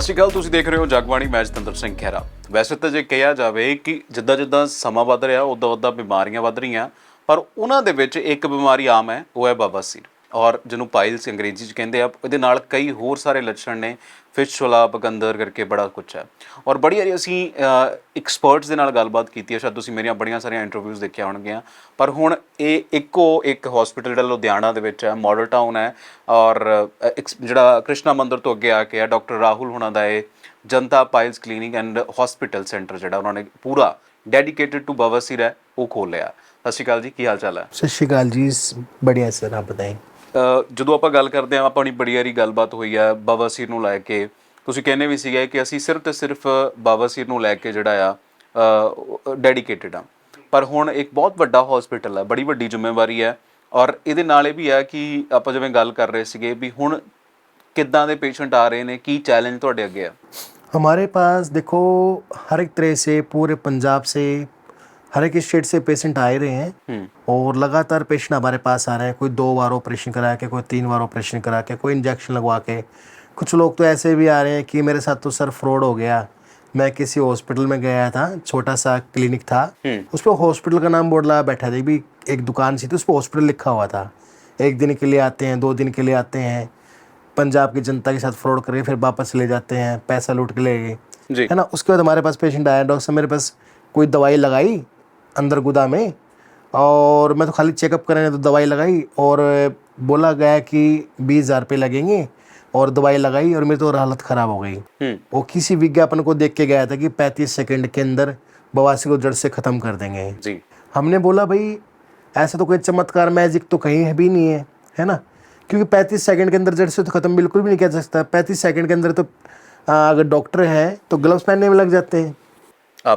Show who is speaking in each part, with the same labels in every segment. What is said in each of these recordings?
Speaker 1: ਸਤਿ ਸ਼੍ਰੀ ਅਕਾਲ। ਤੁਸੀਂ ਦੇਖ ਰਹੇ ਹੋ ਜਗਬਾਣੀ, ਮੈਂ ਜਤਿੰਦਰ ਸਿੰਘ ਖਹਿਰਾ। ਵੈਸੇ ਤਾਂ ਜੇ ਕਿਹਾ ਜਾਵੇ ਕਿ ਜਿੱਦਾਂ ਜਿੱਦਾਂ ਸਮਾਂ ਵੱਧ ਰਿਹਾ ਉੱਦਾਂ ਉੱਦਾਂ ਬਿਮਾਰੀਆਂ ਵੱਧ ਰਹੀਆਂ, ਪਰ ਉਹਨਾਂ ਦੇ ਵਿੱਚ ਇੱਕ ਬਿਮਾਰੀ ਆਮ ਹੈ, ਉਹ ਹੈ ਬਵਾਸੀਰ, ਔਰ ਜਿਹਨੂੰ ਪਾਇਲਸ ਅੰਗਰੇਜ਼ੀ 'ਚ ਕਹਿੰਦੇ ਆ। ਇਹਦੇ ਨਾਲ ਕਈ ਹੋਰ ਸਾਰੇ ਲੱਛਣ ਨੇ, ਫਿਸਚੁਲਾ, ਬਕੰਦਰ ਕਰਕੇ ਬੜਾ ਕੁਛ ਹੈ। ਔਰ ਬੜੀ ਵਾਰੀ ਅਸੀਂ ਐਕਸਪਰਟਸ ਦੇ ਨਾਲ ਗੱਲਬਾਤ ਕੀਤੀ ਹੈ, ਸ਼ਾਇਦ ਤੁਸੀਂ ਮੇਰੀਆਂ ਬੜੀਆਂ ਸਾਰੀਆਂ ਇੰਟਰਵਿਊਜ਼ ਦੇਖੀਆਂ ਹੋਣਗੀਆਂ। ਪਰ ਹੁਣ ਇਹ ਇੱਕ ਹਸਪੀਟਲ ਜਿਹੜਾ ਲੁਧਿਆਣਾ ਦੇ ਵਿੱਚ ਹੈ, ਮਾਡਲ ਟਾਊਨ ਹੈ, ਔਰ ਜਿਹੜਾ ਕ੍ਰਿਸ਼ਨਾ ਮੰਦਿਰ ਤੋਂ ਅੱਗੇ ਆ ਕੇ ਹੈ, ਡਾਕਟਰ ਰਾਹੁਲ ਹੋਣਾ ਦਾ ਇਹ Janta piles clinic and hospital centre ਜਿਹੜਾ ਉਹਨਾਂ ਨੇ ਪੂਰਾ ਡੈਡੀਕੇਟਡ ਟੂ ਬਵਾਸੀਰ ਹੈ, ਉਹ ਖੋਲ੍ਹਿਆ। ਸਤਿ ਸ਼੍ਰੀ ਅਕਾਲ ਜੀ, ਕੀ ਹਾਲ ਚਾਲ ਹੈ?
Speaker 2: ਸਤਿ ਸ਼੍ਰੀ ਅਕਾਲ ਜੀ, बढ़िया सर, आप बताएं।
Speaker 1: ਜਦੋਂ ਆਪਾਂ ਗੱਲ ਕਰਦੇ ਹਾਂ, ਆਪਣੀ ਬੜੀ ਵਾਰੀ ਗੱਲਬਾਤ ਹੋਈ ਹੈ ਬਵਾਸੀਰ ਨੂੰ ਲੈ ਕੇ। ਤੁਸੀਂ ਕਹਿੰਦੇ ਵੀ ਸੀਗੇ ਕਿ ਅਸੀਂ ਸਿਰਫ ਤੇ ਸਿਰਫ ਬਵਾਸੀਰ ਨੂੰ ਲੈ ਕੇ ਜਿਹੜਾ ਆ ਡੈਡੀਕੇਟਡ ਆ, ਪਰ ਹੁਣ ਇੱਕ ਬਹੁਤ ਵੱਡਾ ਹਸਪੀਟਲ ਹੈ, ਬੜੀ ਵੱਡੀ ਜ਼ਿੰਮੇਵਾਰੀ ਹੈ। ਔਰ ਇਹਦੇ ਨਾਲ ਇਹ ਵੀ ਹੈ ਕਿ ਆਪਾਂ ਜਿਵੇਂ ਗੱਲ ਕਰ ਰਹੇ ਸੀਗੇ ਵੀ ਹੁਣ ਕਿੱਦਾਂ ਦੇ ਪੇਸ਼ੈਂਟ ਆ ਰਹੇ ਨੇ, ਕੀ ਚੈलेंज ਤੁਹਾਡੇ ਅੱਗੇ ਆ?
Speaker 2: हमारे पास देखो हर एक तरह से पूरे पंजाब से हर एक स्टेट से पेशेंट आ ही रहे हैं और लगातार पेशेंट हमारे पास आ रहे हैं। कोई 2 बार ऑपरेशन करा के, कोई 3 बार ऑपरेशन करा के, कोई इंजेक्शन लगवा के। कुछ लोग तो ऐसे भी आ रहे हैं कि मेरे साथ तो सर फ्रॉड हो गया, मैं किसी हॉस्पिटल में गया था, छोटा सा क्लिनिक था, उस पर हॉस्पिटल का नाम बोर्ड लगा बैठा था, भी एक दुकान सी थी, उस पर हॉस्पिटल लिखा हुआ था। 1 दिन के लिए आते हैं, 2 दिन के लिए आते हैं, पंजाब की जनता के साथ फ्रॉड करके फिर वापस ले जाते हैं, पैसा लूट के ले गए, है ना। उसके बाद हमारे पास पेशेंट आया, डॉक्टर साहब मेरे पास कोई दवाई लगाई अंदर गुदा में, और मैं तो खाली चेकअप कराने तो दवाई लगाई, और बोला गया कि 20,000 रुपये लगेंगे, और दवाई लगाई और मेरी तो हालत ख़राब हो गई। वो किसी विज्ञापन को देख के गया था कि 35 सेकंड के अंदर बवासीर को जड़ से ख़त्म कर देंगे जी। हमने बोला भाई ऐसा तो कोई चमत्कार मैजिक तो कहीं भी नहीं है ना, क्योंकि 35 सेकंड के अंदर जड़ से तो ख़त्म बिल्कुल भी नहीं किया जा सकता। 35 सेकंड के अंदर तो अगर डॉक्टर है तो ग्लव्स पहनने में लग जाते हैं।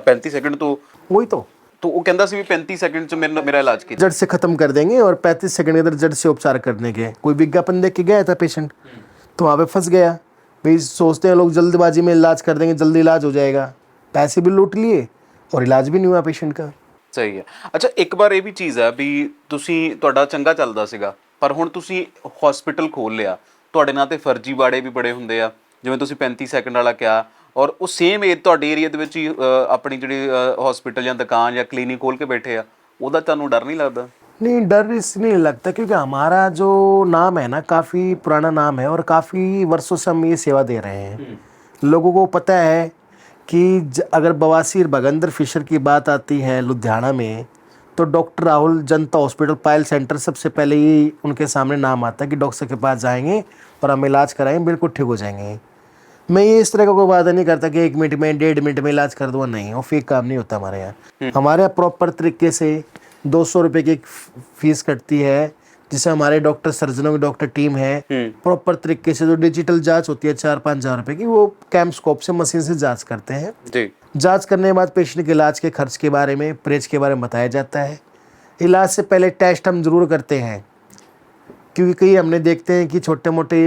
Speaker 1: 35 सेकंड तो
Speaker 2: वही तो
Speaker 1: वो कहता सी भी 35 सेकंड च मेरा इलाज किया,
Speaker 2: जड़ से ख़त्म कर देंगे, और 35 सेकंड के अंदर जड़ से उपचार करने के। कोई विज्ञापन देख के गया था पेशेंट, तो वहाँ पे फंस गया भाई। सोचते हैं लोग जल्दबाजी में इलाज कर देंगे, जल्दी इलाज हो जाएगा, पैसे भी लूट लिए और इलाज भी नहीं हुआ पेशेंट का।
Speaker 1: ਸਹੀ ਹੈ। ਅੱਛਾ, ਇੱਕ ਵਾਰ ਇਹ ਵੀ ਚੀਜ਼ ਹੈ ਵੀ ਤੁਸੀਂ ਤੁਹਾਡਾ ਚੰਗਾ ਚੱਲਦਾ ਸੀਗਾ, ਪਰ ਹੁਣ ਤੁਸੀਂ ਹਸਪੀਟਲ ਖੋਲ੍ਹ ਲਿਆ, ਤੁਹਾਡੇ ਨਾਂ 'ਤੇ ਫਰਜ਼ੀਵਾੜੇ ਵੀ ਬੜੇ ਹੁੰਦੇ ਆ, ਜਿਵੇਂ ਤੁਸੀਂ 35 ਸੈਕਿੰਡ ਵਾਲਾ ਕਿਹਾ, ਔਰ ਉਹ ਸੇਮ ਏਜ ਤੁਹਾਡੇ ਏਰੀਆ ਦੇ ਵਿੱਚ ਹੀ ਆਪਣੀ ਜਿਹੜੀ ਹਸਪੀਟਲ ਜਾਂ ਦੁਕਾਨ ਜਾਂ ਕਲੀਨਿਕ ਖੋਲ੍ਹ ਕੇ ਬੈਠੇ ਆ, ਉਹਦਾ ਤੁਹਾਨੂੰ ਡਰ नहीं लगता?
Speaker 2: नहीं, डर इसलिए नहीं लगता क्योंकि हमारा जो नाम है ना, काफ़ी पुराना नाम है, और काफ़ी वर्षों से हम ये सेवा दे रहे हैं। लोगों को पता है कि अगर बवासीर भगंदर फिशर की बात आती है लुधियाना में, तो डॉक्टर राहुल जनता हॉस्पिटल पायल सेंटर सबसे पहले ही उनके सामने नाम आता है कि डॉक्टर के पास जाएंगे और हम इलाज कराएंगे, बिल्कुल ठीक हो जाएंगे। मैं ये इस तरह का कोई वादा नहीं करता कि 1 मिनट में 1.5 मिनट में इलाज कर दो, नहीं, वो फेक काम नहीं होता हमारे यहाँ। हमारे यहाँ प्रॉपर तरीके से 200 रुपये की फीस कटती है, जिससे हमारे डॉक्टर सर्जनों की डॉक्टर टीम है, प्रॉपर तरीके से जो डिजिटल जांच होती है 4-5 हज़ार रुपये की, वो कैम्पस्कोप से मशीन से जांच करते हैं जी। जांच करने के बाद पेशेंट के इलाज के खर्च के बारे में, परहेज के बारे में बताया जाता है। इलाज से पहले टेस्ट हम ज़रूर करते हैं, क्योंकि कई हमने देखते हैं कि छोटे मोटे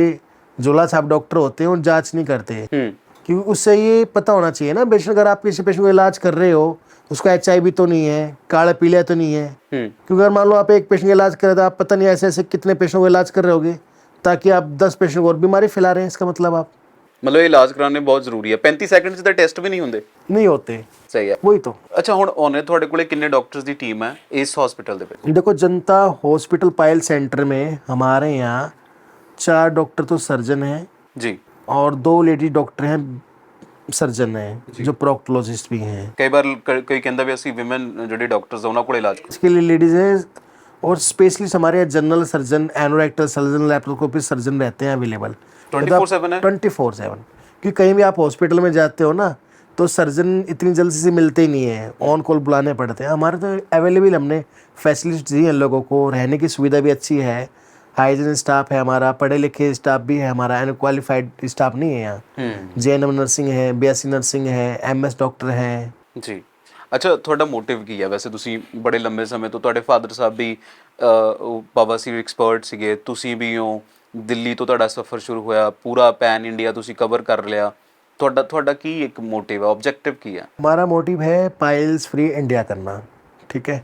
Speaker 2: झोला छाप डॉक्टर होते हैं और जाँच नहीं करते, क्योंकि उससे ये पता होना चाहिए ना पेशेंट, अगर आप किसी पेशेंट को इलाज कर रहे हो, उसका HIV तो नहीं है, काला पीलिया तो नहीं है। क्योंकि अगर मान लो आप एक पेशेंट का इलाज कर रहे हो, आप पता नहीं ऐसे ऐसे कितने पेशेंट को इलाज कर रहे होगे, ताकि आप 10 पेशेंट को और बीमारी फैला रहे हैं, इसका मतलब आप
Speaker 1: मतलब इलाज कराने बहुत ਜ਼ਰੂਰੀ ਹੈ। 35 ਸੈਕਿੰਡ 'ਚ ਤਾਂ ਟੈਸਟ ਵੀ ਨਹੀਂ ਹੁੰਦੇ,
Speaker 2: नहीं होते।
Speaker 1: ਸਹੀ ਹੈ।
Speaker 2: वही तो।
Speaker 1: ਅੱਛਾ, ਹੁਣ ਉਹਨੇ ਤੁਹਾਡੇ ਕੋਲੇ ਕਿੰਨੇ ਡਾਕਟਰਸ ਦੀ ਟੀਮ ਹੈ ਇਸ ਹਸਪੀਟਲ ਦੇ ਵਿੱਚ?
Speaker 2: देखो, जनता हॉस्पिटल पायल सेंटर में हमारे यहाँ 4 डॉक्टर तो सर्जन हैं
Speaker 1: जी, और
Speaker 2: 2 लेडी डॉक्टर हैं, सर्जन हैं, जो प्रोक्टोलॉजिस्ट भी हैं।
Speaker 1: ਕਈ ਵਾਰ ਕੋਈ ਕਹਿੰਦਾ ਵੀ ਅਸੀਂ ਵਿਮਨ ਜਿਹੜੇ ਡਾਕਟਰਸ ਉਹਨਾਂ ਕੋਲ ਇਲਾਜ ਕਰ।
Speaker 2: इसके लिए लेडीज़ हैं, और स्पेशलिस्ट हमारे यहाँ general surgeon, anorectal surgeon, laparoscopy surgeon रहते हैं अवेलेबल
Speaker 1: 24/7 है?
Speaker 2: 24/7। क्योंकि कहीं भी आप हॉस्पिटल में जाते हो ना, तो सर्जन इतनी जल्दी से मिलते ही नहीं है, ऑन कॉल बुलाने पड़ते हैं। हमारे तो अवेलेबल, हमने फैसिलिटी दी हैं लोगों को, रहने की सुविधा भी अच्छी है, हाइजीन स्टाफ है हमारा, पढ़े लिखे स्टाफ भी है हमारा, अनक्वालिफाइड स्टाफ नहीं है यहाँ। JNM नर्सिंग है, BSc नर्सिंग है, MS डॉक्टर हैं
Speaker 1: ਜੀ। ਅੱਛਾ, ਤੁਹਾਡਾ ਮੋਟਿਵ ਕੀ ਹੈ? ਵੈਸੇ ਤੁਸੀਂ ਬੜੇ ਲੰਬੇ ਸਮੇਂ ਤੋਂ, ਤੁਹਾਡੇ ਫਾਦਰ ਸਾਹਿਬ ਵੀ ਬਵਾਸੀਰ ਐਕਸਪਰਟ ਸੀਗੇ, ਤੁਸੀਂ ਵੀ ਹੋ, ਦਿੱਲੀ ਤੋਂ ਤੁਹਾਡਾ ਸਫ਼ਰ ਸ਼ੁਰੂ ਹੋਇਆ, ਪੂਰਾ ਪੈਨ ਇੰਡੀਆ ਤੁਸੀਂ ਕਵਰ ਕਰ ਲਿਆ, ਤੁਹਾਡਾ ਕੀ ਇੱਕ ਮੋਟਿਵ है, ऑब्जेक्टिव की है?
Speaker 2: हमारा मोटिव है पाइल्स फ्री इंडिया करना, ठीक है,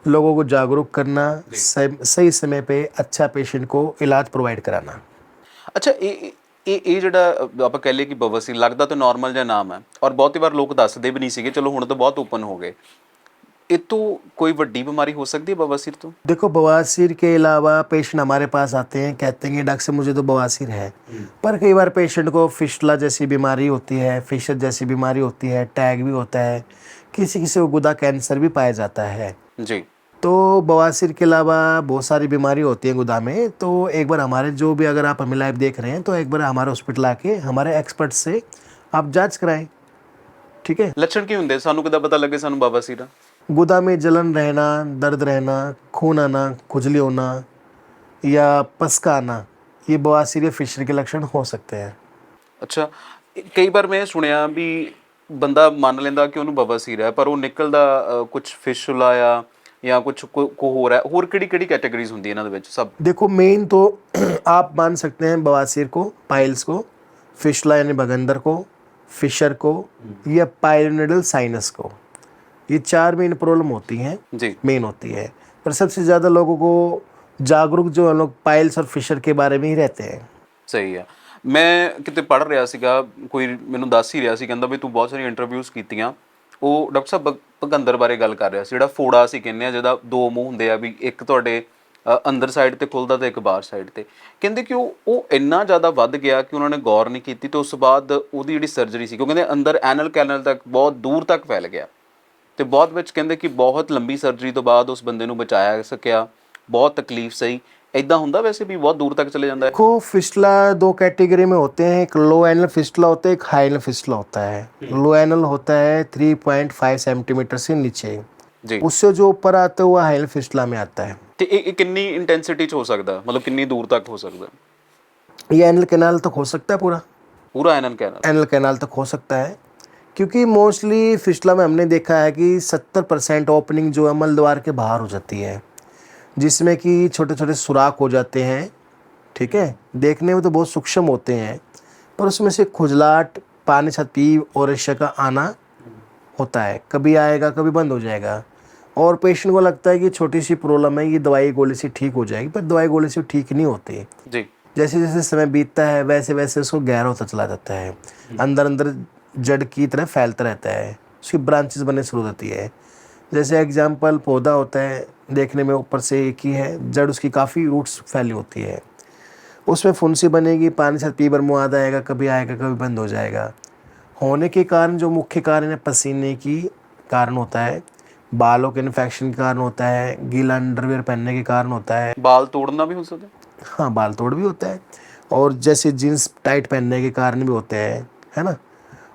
Speaker 2: लोगों को जागरूक करना, सही समय पे अच्छा पेशेंट को इलाज प्रोवाइड कराना।
Speaker 1: अच्छा, ਇਹ ਜਿਹੜਾ ਆਪਾਂ ਕਹਿ ਲਈਏ ਕਿ ਬਵਾਸੀਰ ਲੱਗਦਾ ਤਾਂ ਨਾਰਮਲ ਜਿਹਾ ਨਾਮ ਹੈ, ਔਰ ਬਹੁਤੀ ਵਾਰ ਲੋਕ ਦੱਸਦੇ ਵੀ ਨਹੀਂ ਸੀਗੇ, ਚਲੋ ਹੁਣ ਤਾਂ ਬਹੁਤ ਓਪਨ ਹੋ ਗਏ। ਇਹ ਤੋਂ कोई ਵੱਡੀ बीमारी हो सकती है बवासीर तो?
Speaker 2: देखो बवासीर के अलावा पेशेंट हमारे पास आते हैं, कहते हैं कि डॉक्टर साहब मुझे तो बवासीर है, पर कई बार पेशेंट को फिस्टुला जैसी बीमारी होती है, फिशर जैसी बीमारी होती है, टैग भी होता है, किसी किसी को गुदा कैंसर भी पाया जाता है।
Speaker 1: जी।
Speaker 2: तो बवासीर के अलावा बहुत सारी बीमारी होती है गुदा में। तो एक बार हमारे जो भी, अगर आप हमें लाइव देख रहे हैं तो एक बार हमारे हॉस्पिटल आके हमारे एक्सपर्ट से आप जांच कराएं, ठीक है।
Speaker 1: ਲੱਛਣ ਕੀ ਹੁੰਦੇ, ਸਾਨੂੰ ਕਿੱਦਾਂ ਪਤਾ ਲੱਗੇ ਸਾਨੂੰ बवासीर ਆ?
Speaker 2: गुदा में जलन रहना, दर्द रहना, खून आना, खुजली होना या पसका आना, ये बवासीर या फिशर के लक्षण हो सकते हैं।
Speaker 1: ਅੱਛਾ, ਕਈ ਵਾਰ ਮੈਂ ਸੁਣਿਆ ਵੀ ਬੰਦਾ ਮੰਨ ਲੈਂਦਾ ਕਿ ਉਹਨੂੰ ਬਵਾਸੀਰ ਹੈ, ਪਰ ਉਹ ਨਿਕਲਦਾ ਕੁਝ ਫਿਸ਼ੁਲਾ ਆ ਜਾਂ ਕੁਝ ਕੋ ਹੋਰ ਹੈ। ਹੋਰ ਕਿਹੜੀ ਕਿਹੜੀ ਕੈਟਾਗਰੀਜ਼ ਹੁੰਦੀ ਇਹਨਾਂ ਦੇ ਵਿੱਚ ਸਭ?
Speaker 2: देखो मेन तो आप मान सकते हैं बवासीर को, पाइल्स को, फिशुला यानी भगंदर को, फिशर को या पाइलोनेडल साइनस को। ये 4 मेन प्रॉब्लम होती हैं,
Speaker 1: जी।
Speaker 2: मेन होती है। पर सबसे ज़्यादा लोगों को जागरूक जो है लोग पाइल्स और फिशर के बारे में ही रहते हैं।
Speaker 1: ਸਹੀ ਆ। ਮੈਂ ਕਿਤੇ ਪੜ੍ਹ ਰਿਹਾ ਸੀਗਾ, ਕੋਈ ਮੈਨੂੰ ਦੱਸ ਹੀ ਰਿਹਾ ਸੀ, ਕਹਿੰਦਾ ਵੀ ਤੂੰ ਬਹੁਤ ਸਾਰੀਆਂ ਇੰਟਰਵਿਊਜ਼ ਕੀਤੀਆਂ। ਉਹ ਡਾਕਟਰ ਸਾਹਿਬ ਭਗੰਦਰ ਬਾਰੇ ਗੱਲ ਕਰ ਰਿਹਾ ਸੀ, ਜਿਹੜਾ ਫੋੜਾ ਅਸੀਂ ਕਹਿੰਦੇ ਆ, ਜਿਹਦਾ 2 ਮੂੰਹ ਹੁੰਦੇ ਆ, ਵੀ ਇੱਕ ਤੁਹਾਡੇ ਅੰਦਰ ਸਾਈਡ ਤੇ ਖੁੱਲਦਾ ਤੇ ਇੱਕ ਬਾਹਰ ਸਾਈਡ ਤੇ। ਕਹਿੰਦੇ ਕਿ ਉਹ ਇੰਨਾ ਜ਼ਿਆਦਾ ਵੱਧ ਗਿਆ ਕਿ ਉਹਨਾਂ ਨੇ ਗੌਰ ਨਹੀਂ ਕੀਤੀ, ਤੇ ਉਸ ਤੋਂ ਬਾਅਦ ਉਹਦੀ ਜਿਹੜੀ ਸਰਜਰੀ ਸੀ, ਉਹ ਕਹਿੰਦੇ ਅੰਦਰ ਐਨਲ ਕੈਨਲ ਤੱਕ ਬਹੁਤ ਦੂਰ ਤੱਕ ਫੈਲ ਗਿਆ, ਤੇ ਬਹੁਤ ਵਿੱਚ ਕਹਿੰਦੇ ਕਿ ਬਹੁਤ ਲੰਬੀ ਸਰਜਰੀ ਤੋਂ ਬਾਅਦ ਉਸ ਬੰਦੇ ਨੂੰ ਬਚਾਇਆ ਸਕਿਆ, ਬਹੁਤ ਤਕਲੀਫ ਸਹੀ। ਇਦਾਂ ਹੁੰਦਾ ਵੈਸੇ ਵੀ ਬਹੁਤ दूर तक चले जाता है?
Speaker 2: देखो फिस्टुला 2 कैटेगरी में होते हैं, एक लो एनल फिस्टुला होता है, एक हाई एनल फिस्टुला होता है। लो एनल होता है 3.5 सेंटीमीटर से नीचे,
Speaker 1: जी।
Speaker 2: उससे जो ऊपर आता है वो हाई एनल फिस्टुला में आता है।
Speaker 1: ਤੇ ਇਹ ਕਿੰਨੀ ਇੰਟੈਂਸਿਟੀ ਚ ਹੋ ਸਕਦਾ, ਮਤਲਬ ਕਿੰਨੀ ਦੂਰ ਤੱਕ ਹੋ ਸਕਦਾ?
Speaker 2: ये एनल कैनाल तक हो सकता है, पूरा
Speaker 1: ਪੂਰਾ ਐਨਲ ਕੈਨਲ?
Speaker 2: एनल कैनाल तक हो सकता है, क्योंकि मोस्टली फिस्टुला में हमने देखा है कि 70% ओपनिंग जो है मलद्वार के बाहर हो जाती है, जिसमें कि छोटे छोटे सुराख हो जाते हैं, ठीक है। देखने में तो बहुत सूक्ष्म होते हैं, पर उसमें से खुजलाहट, पानी छाती और रेशा का आना होता है, कभी आएगा कभी बंद हो जाएगा। और पेशेंट को लगता है कि छोटी सी प्रॉब्लम है, ये दवाई गोली से ठीक हो जाएगी, पर दवाई गोली से ठीक नहीं होती।
Speaker 1: जी।
Speaker 2: जैसे जैसे समय बीतता है वैसे वैसे उसको गहरा होता चला जाता है, अंदर अंदर जड़ की तरह फैलता रहता है, उसकी ब्रांचेस बनने शुरू होती है। जैसे एग्जाम्पल, पौधा होता है, देखने में ऊपर से एक ही है, जड़ उसकी काफ़ी रूट्स फैली होती है, उसमें फुंसी बनेगी, पानी से पीबर मुआद आएगा, कभी कभी बंद हो जाएगा। होने के कारण जो मुख्य कारण है, पसीने की कारण होता है, बालों के इन्फेक्शन के कारण होता है, गीला अंडरवियर पहनने के कारण होता है।
Speaker 1: बाल तोड़ना भी हो सकता है?
Speaker 2: हाँ, बाल तोड़ भी होता है, और जैसे जीन्स टाइट पहनने के कारण भी होते हैं, है ना।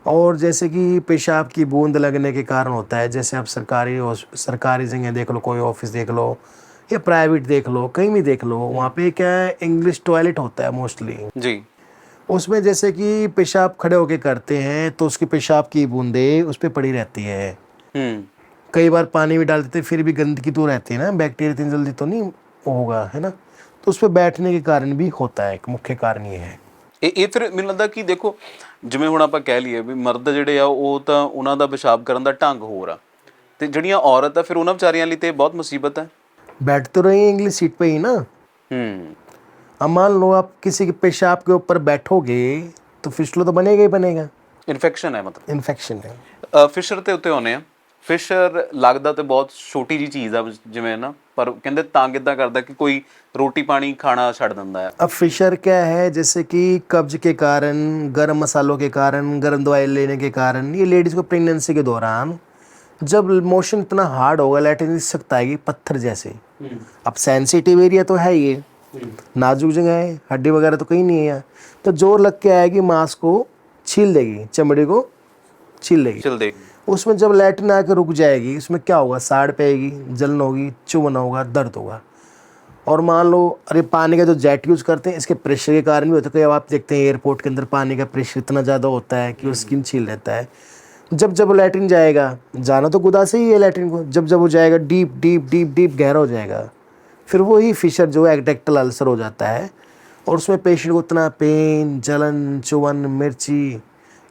Speaker 2: और जैसे कि पेशाब की बूंद लगने के कारण होता है, जैसे आप सरकारी जगह देख लो, कोई ऑफिस देख लो या प्राइवेट देख लो, कहीं भी देख लो, वहाँ पे क्या है, इंग्लिश टॉयलेट होता है मोस्टली।
Speaker 1: जी।
Speaker 2: उसमें जैसे कि पेशाब खड़े होके करते हैं तो उसकी पेशाब की बूंदें उस पर पड़ी रहती है। कई बार पानी भी डाल देते फिर भी गंदगी तो रहती है ना, बैक्टीरिया इतनी जल्दी तो नहीं होगा, है ना। तो उस पर बैठने के कारण भी होता है, एक मुख्य कारण ये है।
Speaker 1: ਇਹ ਫਿਰ ਮੈਨੂੰ ਲੱਗਦਾ ਕਿ ਦੇਖੋ, ਜਿਵੇਂ ਹੁਣ ਆਪਾਂ ਕਹਿ ਲਈਏ ਵੀ ਮਰਦ ਜਿਹੜੇ ਆ ਉਹ ਤਾਂ ਉਹਨਾਂ ਦਾ ਪਿਸ਼ਾਬ ਕਰਨ ਦਾ ਢੰਗ ਹੋਰ ਆ, ਤੇ ਜਿਹੜੀਆਂ ਔਰਤ ਆ ਫਿਰ ਉਹਨਾਂ ਵਿਚਾਰੀਆਂ ਲਈ ਤੇ ਬਹੁਤ ਮੁਸੀਬਤ ਹੈ।
Speaker 2: बैठ तो रही इंग्लिश सीट पे ही ना। अब मान लो आप किसी के पेशाब के ऊपर बैठोगे तो फिस्टुला तो बनेगा ही बनेगा,
Speaker 1: ਇਨਫੈਕਸ਼ਨ ਹੈ ਮਤਲਬ।
Speaker 2: इन्फेक्शन है।
Speaker 1: ਫਿਸ਼ਰ ਤੇ ਉੱਤੇ ਆਉਂਦੇ ਆ। ਫਿਸ਼ਰ ਲੱਗਦਾ ਤੇ ਬਹੁਤ ਛੋਟੀ ਜੀ ਚੀਜ਼ ਆ ਜਿਵੇਂ ਨਾ, ਪਰ ਕਹਿੰਦੇ ਤਾਂ ਕਿੱਦਾਂ करता कि कोई रोटी पानी खाना ਛੱਡ ਦਿੰਦਾ ਹੈ।
Speaker 2: अब फिशर क्या है, जैसे कि कब्ज के कारण, गर्म मसालों के कारण, गर्म दवाई लेने के कारण, ये लेडीज़ को प्रेगनेंसी के दौरान जब मोशन इतना हार्ड होगा, लैट्रिन सख्त आएगी पत्थर जैसे। अब सेंसिटिव एरिया तो है ये, नाजुक जगह है, हड्डी वगैरह तो कहीं नहीं है, तो जोर लग के आएगी, मांस को छील देगी, चमड़ी को छील देगी।
Speaker 1: चल दे।
Speaker 2: उसमें जब लैट्रिन आकर रुक जाएगी, उसमें क्या होगा, साड़ पेगी, जलन होगी, चुभन होगा, दर्द होगा। और मान लो, अरे पानी का जो जेट यूज़ करते हैं, इसके प्रेशर के कारण भी होता है। कई आप देखते हैं एयरपोर्ट के अंदर पानी का प्रेशर इतना ज़्यादा होता है कि वो स्किन छील लेता है। जब जब लैट्रिन जाएगा, जाना तो गुदा से ही है लैट्रिन को, जब जब वो जाएगा डीप डीप डीप डीप गहरा हो जाएगा, फिर वही फिशर जो है एक्टेक्टल अल्सर हो जाता है। और उसमें पेशेंट को इतना पेन, जलन, चुभन, मिर्ची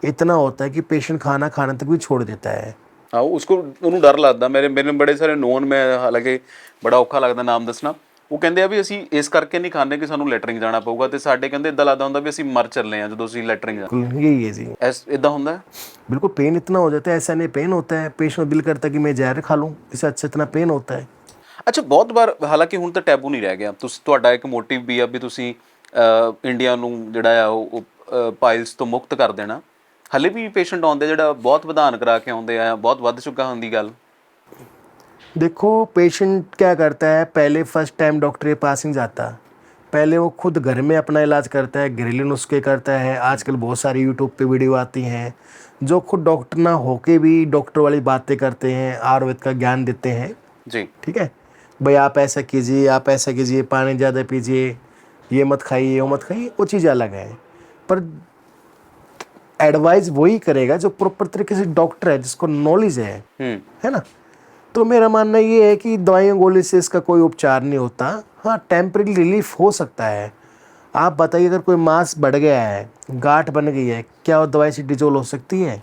Speaker 2: इतना होता है कि पेशेंट खाना खाने तक भी छोड़ देता है।
Speaker 1: हाँ, उसको ਉਹਨੂੰ ਡਰ ਲੱਗਦਾ। ਮੇਰੇ ਬੜੇ ਸਾਰੇ ਨੋਨ, ਮੈਂ ਹਾਲਾਂਕਿ ਬੜਾ ਔਖਾ ਲੱਗਦਾ ਨਾਮ ਦੱਸਣਾ, ਉਹ ਕਹਿੰਦੇ ਆ ਵੀ ਅਸੀਂ ਇਸ ਕਰਕੇ ਨਹੀਂ ਖਾਂਦੇ ਕਿ ਸਾਨੂੰ ਲੈਟਰਿੰਗ ਜਾਣਾ ਪਊਗਾ, ਤੇ ਸਾਡੇ ਕਹਿੰਦੇ ਇਦਾਂ ਲੱਗਦਾ ਹੁੰਦਾ ਵੀ ਅਸੀਂ ਮਰ ਚੱਲੇ ਆ ਜਦੋਂ ਅਸੀਂ ਲੈਟਰਿੰਗ ਜਾ
Speaker 2: यही है जी।
Speaker 1: ਐਸ ਇਦਾਂ ਹੁੰਦਾ ਹੈ?
Speaker 2: बिल्कुल पेन इतना हो जाता है, ऐसा नहीं पेन होता है, पेशेंट को दिल करता है कि मैं जहर खा लूँ, इससे अच्छा इतना पेन होता है।
Speaker 1: ਅੱਛਾ, ਬਹੁਤ ਵਾਰ ਹਾਲਾਂਕਿ ਹੁਣ ਤਾਂ ਟੈਬੂ ਨਹੀਂ ਰਹਿ ਗਿਆ, ਤੁਸੀਂ ਤੁਹਾਡਾ ਇੱਕ ਮੋਟਿਵ ਵੀ ਆ ਵੀ ਤੁਸੀਂ ਇੰਡੀਆ ਨੂੰ ਜਿਹੜਾ ਆ ਉਹ ਪਾਇਲਸ ਤੋਂ ਮੁਕਤ ਕਰ ਦੇਣਾ। ਹਲੇ ਵੀ ਪੇਸ਼ੈਂਟ ਆਉਂਦੇ ਜਿਹੜਾ ਬਹੁਤ ਵਿਧਾਨ ਕਰਾ ਕੇ ਆਉਂਦੇ ਆ, ਬਹੁਤ ਵੱਧ ਚੁੱਕਾ ਹੁੰਦੀ ਗੱਲ।
Speaker 2: देखो पेशेंट क्या करता है, पहले फर्स्ट टाइम डॉक्टर के पास नहीं जाता, पहले वो खुद घर में अपना इलाज करता है, घरेलू नुस्खे करता है। आजकल बहुत सारी यूट्यूब पे वीडियो आती हैं जो खुद डॉक्टर ना होके भी डॉक्टर वाली बातें करते हैं, आयुर्वेद का ज्ञान देते हैं।
Speaker 1: जी।
Speaker 2: ठीक है भाई, आप ऐसा कीजिए, आप ऐसा कीजिए, पानी ज़्यादा पीजिए, ये मत खाइए, वो मत खाइए, वो चीज़ अलग है। पर एडवाइस वही करेगा जो प्रॉपर तरीके से डॉक्टर है, जिसको नॉलेज है ना। तो मेरा मानना ये है कि दवाइयों गोली से इसका कोई उपचार नहीं होता। हाँ, टेम्परेरी रिलीफ हो सकता है। आप बताइए, अगर कोई मांस बढ़ गया है, गांठ बन गई है, क्या वो दवाई से डिजोल्व हो सकती है?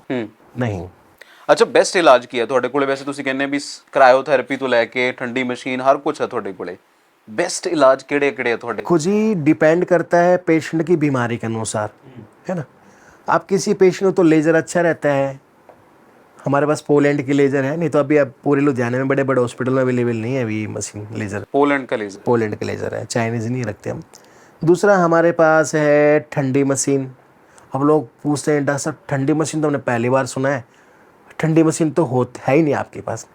Speaker 2: नहीं।
Speaker 1: ਅੱਛਾ, ਬੈਸਟ ਇਲਾਜ ਕੀ ਹੈ ਤੁਹਾਡੇ ਕੋਲੇ? ਵੈਸੇ ਤੁਸੀਂ ਕਹਿੰਦੇ ਵੀ ਕ੍ਰਾਇਓਥੈਰੇਪੀ ਤੋਂ ਲੈ ਕੇ ਠੰਡੀ मशीन हर कुछ है ਤੁਹਾਡੇ ਕੋਲੇ, बेस्ट इलाज ਕਿਹੜੇ ਕਿਹੜੇ ਹੈ ਤੁਹਾਡੇ?
Speaker 2: देखो जी, डिपेंड करता है पेशेंट की बीमारी के अनुसार, है ना। आप किसी पेशेंट को तो लेज़र अच्छा रहता है, हमारे पास पोलैंड की लेज़र है, नहीं तो अभी अब पूरे लुधियाने में बड़े बड़े हॉस्पिटल में अवेलेबल नहीं है अभी मशीन लेज़र।
Speaker 1: पोलैंड का लेज़र?
Speaker 2: पोलैंड का लेज़र है, चाइनीज़ नहीं रखते हम। दूसरा हमारे पास है ठंडी मशीन। अब लोग पूछते हैं डॉक्टर साहब ठंडी मशीन तो हमने पहली बार सुना है, ठंडी मशीन तो है ही नहीं आपके पास।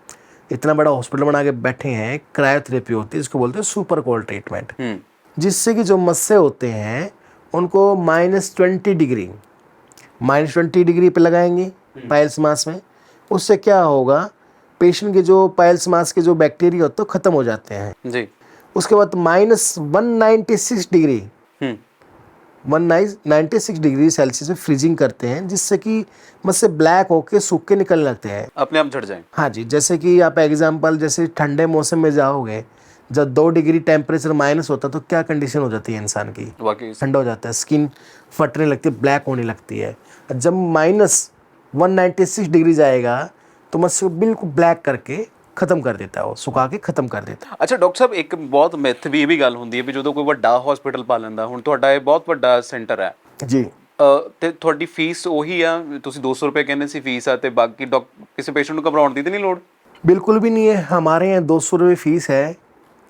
Speaker 2: इतना बड़ा हॉस्पिटल बना के बैठे हैं, क्रायोथेरेपी होती है, इसको बोलते हैं सुपर कोल्ड ट्रीटमेंट, जिससे कि जो मस्से होते हैं उनको -20 डिग्री पे लगाएंगे पाइल्स मास में। उससे क्या होगा, पेशेंट के जो पाइल्स मास के जो बैक्टीरिया होते हैं ख़त्म हो जाते हैं
Speaker 1: जी।
Speaker 2: उसके बाद -196 डिग्री 196 डिग्री सेल्सियस में फ्रीजिंग करते हैं, जिससे कि मस्से ब्लैक होके सूख के निकलने लगते हैं,
Speaker 1: अपने आप झड़ जाए।
Speaker 2: हाँ जी, जैसे कि आप एग्जांपल, जैसे ठंडे मौसम में जाओगे, जब 2 डिग्री टेम्परेचर माइनस होता है तो क्या कंडीशन हो जाती है इंसान की?
Speaker 1: वाकई
Speaker 2: ठंडा हो जाता है, स्किन फटने लगती है, ब्लैक होने लगती है। जब -196 डिग्री जाएगा तो मस्से को बिल्कुल ब्लैक करके खत्म कर देता है, वो सुखा के खत्म कर देता है।
Speaker 1: ਅੱਛਾ ਡਾਕਟਰ ਸਾਹਿਬ, ਇੱਕ ਬਹੁਤ ਮਿੱਥ ਵੀ ਇਹ ਵੀ ਗੱਲ ਹੁੰਦੀ ਹੈ ਵੀ ਜਦੋਂ ਕੋਈ ਵੱਡਾ ਹਸਪੀਟਲ ਪਾ ਲੈਂਦਾ, ਹੁਣ ਤੁਹਾਡਾ ਇਹ ਬਹੁਤ ਵੱਡਾ ਸੈਂਟਰ ਹੈ
Speaker 2: जी,
Speaker 1: ਤੇ ਤੁਹਾਡੀ ਫੀਸ ਉਹੀ ਆ, ਤੁਸੀਂ 200 रुपये ਕਹਿੰਦੇ ਸੀ ਫੀਸ ਆ, ਤੇ ਬਾਕੀ ਕਿਸੇ ਪੇਸ਼ੈਂਟ ਨੂੰ ਘਬਰਾਉਣ ਦੀ ਤਾਂ ਨਹੀਂ ਲੋੜ?
Speaker 2: बिल्कुल भी नहीं है। हमारे यहाँ 200 रुपये फ़ीस है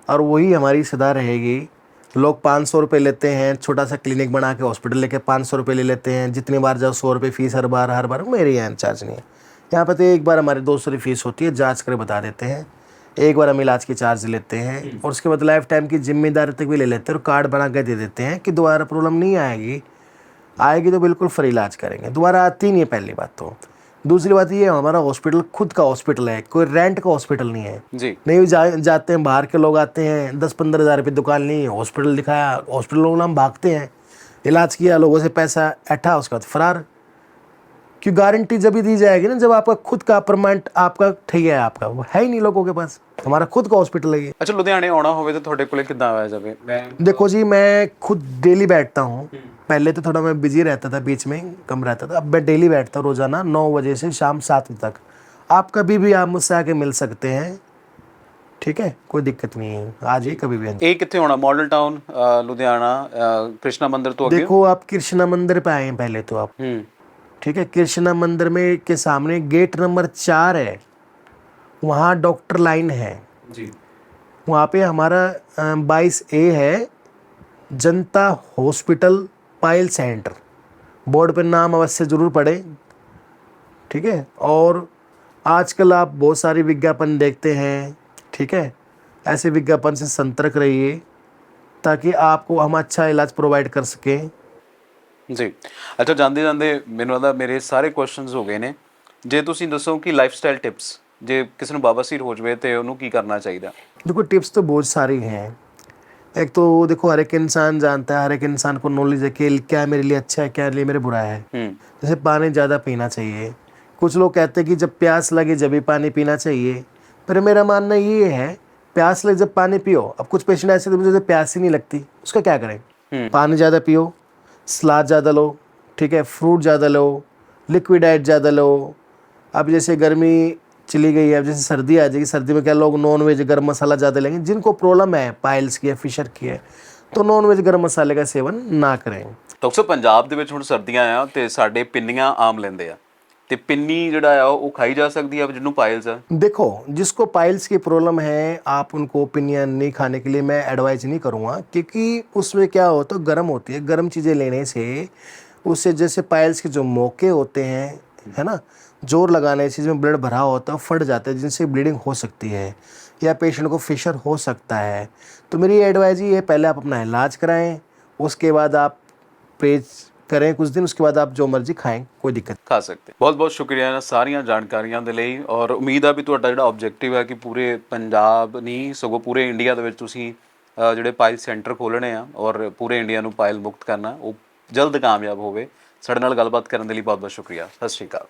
Speaker 2: और वही हमारी सदा रहेगी। लोग 500 रुपये लेते हैं, छोटा सा क्लिनिक बना के हॉस्पिटल लेके 500 रुपये ले लेते हैं, जितनी बार जाओ 100 रुपये फ़ीस हर बार। मेरे यहाँ चार्ज नहीं है। यहाँ पर तो एक बार हमारे 200 रुपये फ़ीस होती है, जांच कर बता देते हैं, एक बार हम इलाज की चार्ज लेते हैं और उसके बाद लाइफ टाइम की जिम्मेदारी तक भी ले लेते हैं और कार्ड बना के दे देते हैं कि दोबारा प्रॉब्लम नहीं आएगी तो बिल्कुल फ्री इलाज करेंगे। दोबारा आती नहीं है पहली बात तो। दूसरी बात ये, हमारा हॉस्पिटल खुद का हॉस्पिटल है, कोई रेंट का हॉस्पिटल नहीं है
Speaker 1: जी।
Speaker 2: नहीं जाते हैं, बाहर के लोग आते हैं, 10-15 हज़ार रुपये दुकान नहीं, हॉस्पिटल दिखाया, हॉस्पिटल लोग हम भागते हैं, इलाज किया, लोगों से पैसा ऐठा, उसके बाद फरार। क्यों? गारंटी जब भी दी जाएगी ना जब आपका खुद का परमानेंट आपका ठेका है, आपका वो है ही नहीं लोगों के पास, हमारा खुद का हॉस्पिटल है ये।
Speaker 1: ਅੱਛਾ, ਲੁਧਿਆਣੇ ਆਉਣਾ ਹੋਵੇ ਤਾਂ ਤੁਹਾਡੇ ਕੋਲੇ ਕਿੱਦਾਂ ਆਇਆ ਜਾਵੇ?
Speaker 2: देखो जी, मैं खुद डेली बैठता हूँ। पहले तो थोड़ा मैं बिजी रहता था, बीच में कम रहता था, अब मैं डेली बैठता हूँ रोज़ाना 9 बजे से शाम 7 बजे तक। आप कभी भी आप मुझसे आके मिल सकते हैं, ठीक है, कोई दिक्कत नहीं है, आ जाइए कभी भी।
Speaker 1: ਇਹ ਕਿੱਥੇ ਹੋਣਾ? मॉडल टाउन लुधियाना कृष्णा मंदिर तो अगे?
Speaker 2: देखो, आप कृष्णा मंदिर पे आए हैं पहले तो आप, ठीक है, कृष्णा मंदिर में के सामने गेट नंबर 4 है, वहाँ डॉक्टर लाइन है
Speaker 1: जी।
Speaker 2: वहाँ पे हमारा 22A है, जनता हॉस्पिटल पायल सेंटर, बोर्ड पे नाम अवश्य ज़रूर पढ़े, ठीक है। और आजकल आप बहुत सारी विज्ञापन देखते हैं, ठीक है, ऐसे विज्ञापन से संतर्क रहिए ताकि आपको हम अच्छा इलाज प्रोवाइड कर सकें।
Speaker 1: ਜੀ। ਅੱਛਾ, ਜਾਂਦੇ ਮੈਨੂੰ ਲੱਗਦਾ ਮੇਰੇ ਸਾਰੇ ਕੁਐਸਚਨਸ ਹੋ ਗਏ ਨੇ। ਜੇ ਤੁਸੀਂ ਦੱਸੋ ਕਿ ਲਾਈਫਸਟਾਈਲ ਟਿਪਸ, ਜੇ ਕਿਸੇ ਨੂੰ ਬਵਾਸੀਰ ਹੋ ਜਾਵੇ ਤੇ ਉਹਨੂੰ ਕੀ ਕਰਨਾ ਚਾਹੀਦਾ?
Speaker 2: देखो, टिप्स तो बहुत सारी हैं। एक तो देखो, हर एक इंसान जानता है, हर एक इंसान को नॉलेज है कि क्या मेरे लिए अच्छा है, क्या मेरे लिए मेरे बुरा है। जैसे पानी ज़्यादा पीना चाहिए। कुछ लोग कहते हैं कि जब प्यास लगे जब भी पानी पीना चाहिए, पर मेरा मानना ये है प्यास लगे जब पानी पियो। अब कुछ पेशेंट ऐसे थे मुझे प्यास ही नहीं लगती, उसका क्या करें? पानी ज़्यादा पियो, सलाद ज़्यादा लो, ठीक है, फ्रूट ज़्यादा लो, लिक्विड डाइट ज़्यादा लो। अब जैसे गर्मी चली गई है। अब जैसे सर्दी आ जाएगी, सर्दी में क्या लोग नॉन वेज गर्म मसाला ज़्यादा लेंगे, जिनको प्रॉब्लम है पाइल्स की है, फिशर की है, तो नॉन वेज गर्म मसाले का सेवन ना करें।
Speaker 1: ਡਾਕਟਰ ਸਾਹਿਬ ਪੰਜਾਬ ਦੇ ਵਿੱਚ ਹੁਣ ਸਰਦੀਆਂ ਆ ਤੇ ਸਾਡੇ ਪਿੰਨੀਆਂ ਆਮ ਲੈਂਦੇ ਆ ਤੇ ਪਿੰਨੀ ਜਿਹੜਾ ਆ ਉਹ ਖਾਈ ਜਾ ਸਕਦੀ ਆ ਜਿਹਨੂੰ ਪਾਇਲਸ ਆ।
Speaker 2: देखो, जिसको पाइल्स की प्रॉब्लम है आप उनको पिनियन नहीं खाने के लिए मैं एडवाइज नहीं करूँगा, क्योंकि उसमें क्या होता है, गर्म होती है, गर्म चीज़ें लेने से उससे जैसे पाइल्स के जो मौके होते हैं, है ना, जोर लगाने से जिसमें ब्लड भरा होता है फट जाता है, जिनसे ब्लीडिंग हो सकती है या पेशेंट को फिशर हो सकता है। तो मेरी एडवाइज ये है, पहले आप अपना इलाज कराएं, उसके बाद आप परहेज करें कुछ दिन, उसके बाद आप जो मर्जी खाएं, कोई दिक्कत।
Speaker 1: ਖਾ ਸਕਦੇ। ਬਹੁਤ ਬਹੁਤ ਸ਼ੁਕਰੀਆ ਇਹਨਾਂ ਸਾਰੀਆਂ ਜਾਣਕਾਰੀਆਂ ਦੇ ਲਈ ਔਰ ਉਮੀਦ ਆ ਵੀ ਤੁਹਾਡਾ ਜਿਹੜਾ ਆਬਜੈਕਟਿਵ ਹੈ ਕਿ ਪੂਰੇ ਪੰਜਾਬ ਨਹੀਂ ਸਗੋਂ ਪੂਰੇ ਇੰਡੀਆ ਦੇ ਵਿੱਚ ਤੁਸੀਂ ਜਿਹੜੇ ਪਾਇਲ ਸੈਂਟਰ ਖੋਲ੍ਹਣੇ ਆ ਔਰ ਪੂਰੇ ਇੰਡੀਆ ਨੂੰ ਪਾਇਲ ਮੁਕਤ ਕਰਨਾ ਉਹ ਜਲਦ ਕਾਮਯਾਬ ਹੋਵੇ। ਸਾਡੇ ਨਾਲ ਗੱਲਬਾਤ ਕਰਨ ਦੇ ਲਈ ਬਹੁਤ ਬਹੁਤ ਸ਼ੁਕਰੀਆ। ਸਤਿ ਸ਼੍ਰੀ ਅਕਾਲ।